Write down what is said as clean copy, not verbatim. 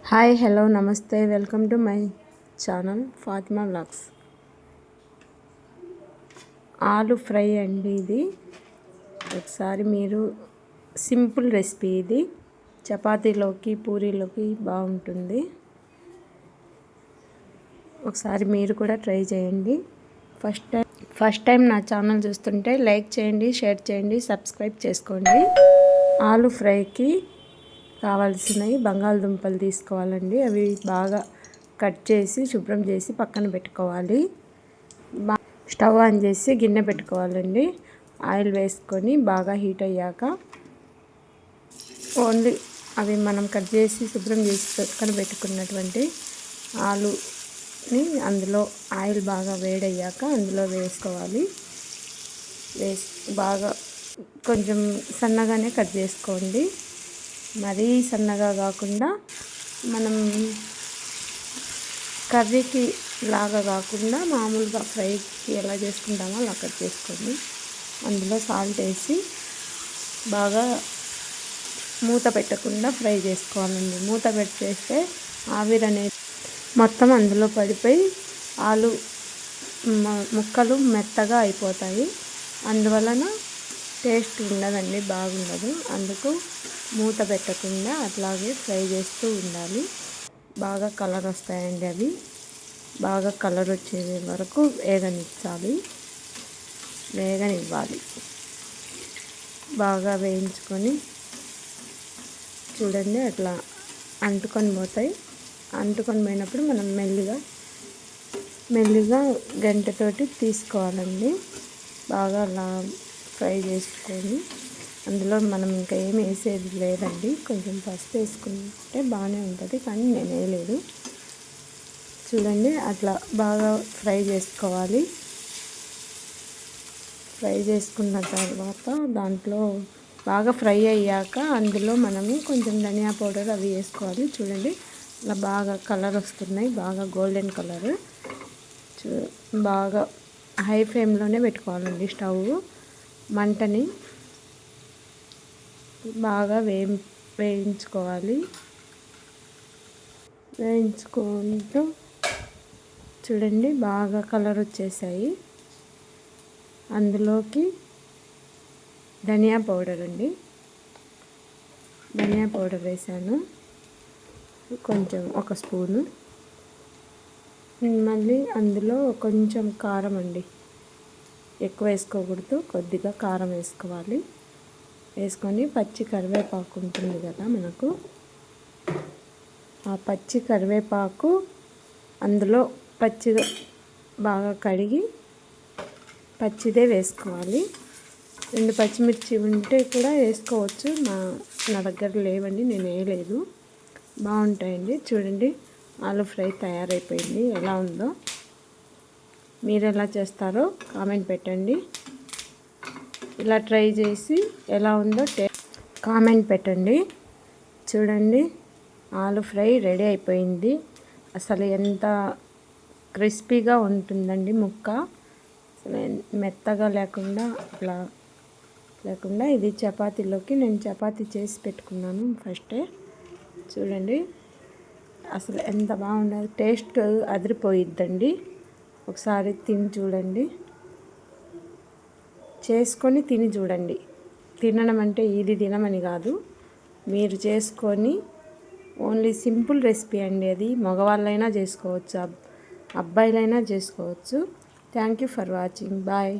Hi hello నమస్తే welcome to my channel Fatima vlogs. ఆలు fry అండి ఇది. ఒకసారి మీరు సింపుల్ రెసిపీ ఇది. చపాతీలోకి పూరీలోకి బాగుంటుంది. ఒకసారి మీరు కూడా ట్రై చేయండి. ఫస్ట్ టైం నా ఛానల్ చూస్తుంటే లైక్ చేయండి, షేర్ చేయండి, సబ్స్క్రైబ్ చేసుకోండి. ఆలు ఫ్రైకి కావాల్సినవి బంగాళదుంపలు తీసుకోవాలండి. అవి బాగా కట్ చేసి శుభ్రం చేసి పక్కన పెట్టుకోవాలి. స్టవ్ ఆన్ చేసి గిన్నె పెట్టుకోవాలండి. ఆయిల్ వేసుకొని బాగా హీట్ అయ్యాక ఓన్లీ అవి మనం కట్ చేసి శుభ్రం చేసి పక్కన పెట్టుకున్నటువంటి ఆలుని అందులో ఆయిల్ బాగా వేడయ్యాక అందులో వేసుకోవాలి. బాగా కొంచెం సన్నగానే కట్ చేసుకోండి. మరీ సన్నగా కాకుండా మనం కర్రీకి లాగా కాకుండా మామూలుగా ఫ్రైకి ఎలా చేసుకుంటామో అలా కట్ చేసుకోండి. అందులో సాల్ట్ వేసి బాగా మూత పెట్టకుండా ఫ్రై చేసుకోవాలండి. మూత పెట్టేస్తే ఆవిరి అనేది మొత్తం అందులో పడిపోయి ఆలు ముక్కలు మెత్తగా అయిపోతాయి. అందువలన టేస్ట్ ఉండదండి, బాగుండదు. అందుకు మూత పెట్టకుండా అట్లాగే ఫ్రై చేస్తూ ఉండాలి. బాగా కలర్ వస్తాయండి. అవి బాగా కలర్ వచ్చే వరకు వేగనివ్వాలి. బాగా వేయించుకొని చూడండి, అట్లా అంటుకొని పోతాయి. అంటుకొని పోయినప్పుడు మనం మెల్లిగా గంటతోటి తీసుకోవాలండి. బాగా అలా ఫ్రై చేసుకొని అందులో మనం ఇంకా ఏమి వేసేది లేదండి. కొంచెం పసుపు వేసుకుంటే బాగానే ఉంటుంది, కానీ నేను వేయలేదు. చూడండి, అట్లా బాగా ఫ్రై చేసుకోవాలి. ఫ్రై చేసుకున్న తర్వాత దాంట్లో బాగా ఫ్రై అయ్యాక అందులో మనము కొంచెం ధనియా పౌడర్ అవి వేసుకోవాలి. చూడండి, అలా బాగా కలర్ వస్తున్నాయి, బాగా గోల్డెన్ కలర్. బాగా హై ఫ్లేమ్లోనే పెట్టుకోవాలండి స్టవ్ మంటని. బాగా వేయించుకోవాలి. వేయించుకుంటూ చూడండి, బాగా కలర్ వచ్చేసాయి. అందులోకి ధనియా పౌడర్ అండి, ధనియా పౌడర్ వేసాను కొంచెం, 1 స్పూను. మళ్ళీ అందులో కొంచెం కారం అండి, ఎక్కువ వేసుకోకూడదు, కొద్దిగా కారం వేసుకోవాలి. వేసుకొని పచ్చి కరివేపాకు ఉంటుంది కదా మనకు, ఆ పచ్చి కరివేపాకు అందులో పచ్చిగా బాగా కడిగి పచ్చిదే వేసుకోవాలి. 2 పచ్చిమిర్చి ఉంటే కూడా వేసుకోవచ్చు. నా దగ్గర లేవండి, నేను వేయలేదు. బాగుంటాయండి. చూడండి, ఆలు ఫ్రై తయారైపోయింది. ఎలా ఉందో మీరు ఎలా చేస్తారో కామెంట్ పెట్టండి. ఇలా ట్రై చేసి ఎలా ఉందో కామెంట్ పెట్టండి. చూడండి, ఆలు ఫ్రై రెడీ అయిపోయింది. అసలు ఎంత క్రిస్పీగా ఉంటుందండి ముక్క, అసలు మెత్తగా లేకుండా అట్లా లేకుండా. ఇది చపాతీలోకి నేను చపాతీ చేసి పెట్టుకున్నాను ఫస్టే. చూడండి, అసలు ఎంత బాగుండదు, టేస్ట్ అదిరిపోయిద్దండి. ఒకసారి తిని చూడండి, చేసుకొని తిని చూడండి. తినడం అంటే ఇది తినమని కాదు, మీరు చేసుకొని ఓన్లీ సింపుల్ రెసిపీ అండి. అది మగవాళ్ళైనా చేసుకోవచ్చు, అబ్బాయిలైనా చేసుకోవచ్చు. Thank you for watching. Bye.